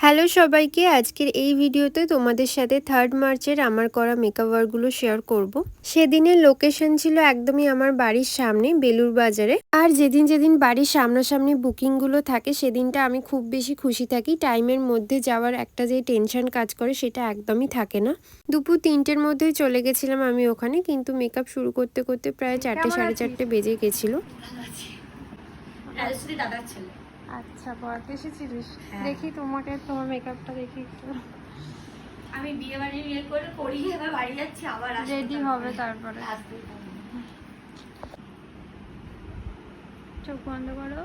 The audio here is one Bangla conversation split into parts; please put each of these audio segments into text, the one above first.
হ্যালো সবাইকে, আজকের এই ভিডিওতে তোমাদের সাথে 3 মার্চের আমার করা মেকআপ ওয়ার্কগুলো শেয়ার করব। সেদিনের লোকেশন ছিল একদমই আমার বাড়ির সামনে বেলুর বাজারে। আর যেদিন যেদিন বাড়ির সামনাসামনি বুকিংগুলো থাকে সেদিনটা আমি খুব বেশি খুশি থাকি। টাইমের মধ্যে যাওয়ার একটা যে টেনশন কাজ করে সেটা একদমই থাকে না। দুপুর 3টের মধ্যেই চলে গেছিলাম আমি ওখানে, কিন্তু মেকআপ শুরু করতে করতে প্রায় 4টে সাড়ে 4টে বেজে গেছিলো। আচ্ছা, পড়াতে এসেছিলিস? দেখি তোমার মেকআপটা দেখি একটু। আমি বিয়ে বাড়ি করে করি, এবার বাড়ি যাচ্ছি, আবার রেডি হবে তারপরে। চোখ বন্ধ করো,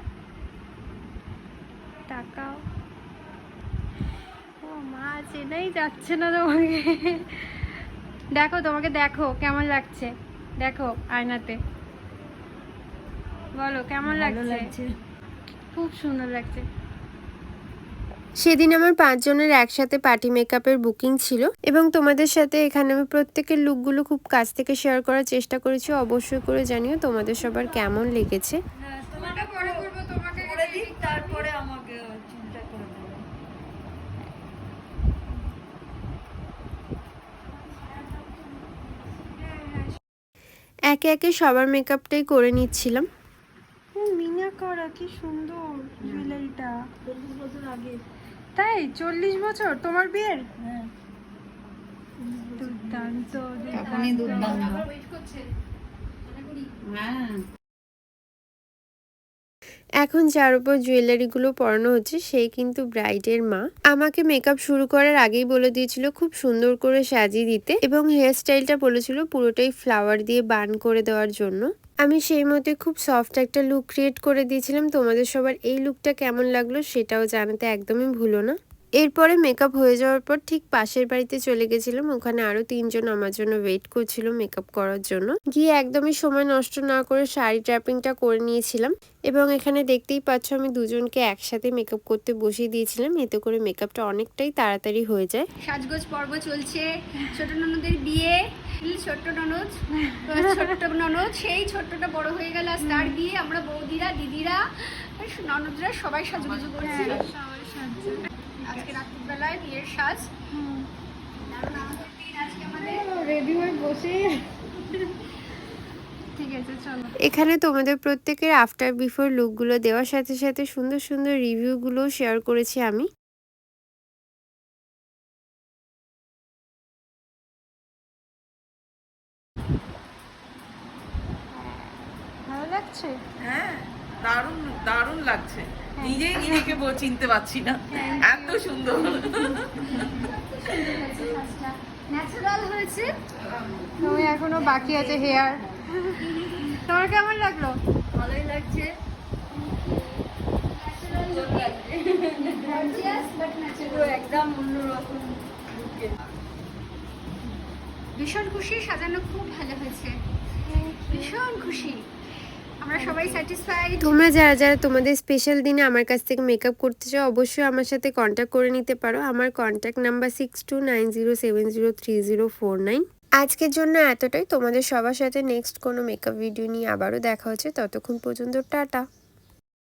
তাকাও। ও মা, চেনাই যাচ্ছে না তোমাকে। দেখো তোমাকে, দেখো কেমন লাগছে, দেখো আয়নাতে, বলো কেমন লাগছে? খুব সুন্দর লাগছে। সেদিন আমার 5 জনের একসাথে পার্টি মেকআপের বুকিং ছিল এবং তোমাদের সাথে এখানে আমি প্রত্যেকের লুকগুলো খুব কাছ থেকে শেয়ার করার চেষ্টা করেছি। অবশ্যই করে জানিও তোমাদের সবার কেমন লেগেছে। তারপরে আমাকে চিন্তা করে বলো। একে একে সবার মেকআপটাই করে নিচ্ছিলাম। মিনা করা, কি সুন্দর জুয়েলারিটা। 40 বছর আগে। তাই 40 বছর তোমার বিয়ের? হ্যাঁ, দুর্দান্ত, এখনই দুর্দান্ত। হ্যাঁ, এখন যার উপর জুয়েলারিগুলো পরানো হচ্ছে সেই কিন্তু ব্রাইডের মা। আমাকে মেকআপ শুরু করার আগেই বলে দিয়েছিল খুব সুন্দর করে সাজিয়ে দিতে এবং হেয়ার স্টাইলটা বলেছিল পুরোটাই ফ্লাওয়ার দিয়ে বান করে দেওয়ার জন্য। আমি সেই মতে খুব সফট একটা লুক ক্রিয়েট করে দিয়েছিলাম। তোমাদের সবার এই লুকটা কেমন লাগলো সেটাও জানাতে একদমই ভুলো না। এরপরে মেকআপ হয়ে যাওয়ার পর ঠিক পাশের বাড়িতে চলে গেছিলাম। ওখানে আরো 3 জন আমার জন্য ওয়েট করছিল মেকআপ করার জন্য। গিয়ে একদমই সময় নষ্ট না করে শাড়ি ট্র্যাপিংটা করে নিয়েছিলাম এবং এখানে দেখতেই পাচ্ছ আমি দুজনকে একসাথে মেকআপ করতে বসিয়ে দিয়েছিলাম, এতে করে মেকআপটা অনেকটাই তাড়াতাড়ি হয়ে যায়। সাজগোজ পর্ব চলছে, ছোট ননদের বিয়ে। ছোট্ট ননদ, ছোট্ট ননদ, সেই ছোট্টটা বড় হয়ে গেল, আজ তার বিয়ে। আমরা বৌদিরা, দিদিরা, ননদরা সবাই সাজগোজ করছি। আজকে রাত্রিবেলায় বিয়ের সাজ। আমাদের দিন আজকে আমাদের রেডি হয়ে বসে। ঠিক আছে, চলো। এখানে তোমাদের প্রত্যেকের আফটার বিফোর লুকগুলো দেওয়ার সাথে সাথে সুন্দর সুন্দর রিভিউগুলো শেয়ার করেছি আমি। ভালো লাগছে? হ্যাঁ, দারুণ দারুণ লাগছে। নিজেই নিজেকে চিনতে পারছি না, এত সুন্দর। ন্যাচারাল হয়েছে। তুমি এখনো বাকি আছে হেয়ার। তোমার কেমন লাগলো? ভালোই লাগছে। একদম অন্যরকম। ভীষণ খুশি, সাজানো খুব ভালো হয়েছে, ভীষণ খুশি, আমরা সবাই স্যাটিসফাইড। তোমরা যারা যারা তোমাদের স্পেশাল দিনে আমার কাছ থেকে মেকআপ করতে চাও অবশ্যই আমার সাথে কন্ট্যাক্ট করে নিতে পারো। আমার কন্ট্যাক্ট নাম্বার 6290703049। আজকের জন্য এতটাই। তোমাদের সবার সাথে নেক্সট কোনো মেকআপ ভিডিও নিয়ে আবারও দেখা হচ্ছে। ততক্ষণ পর্যন্ত টাটা।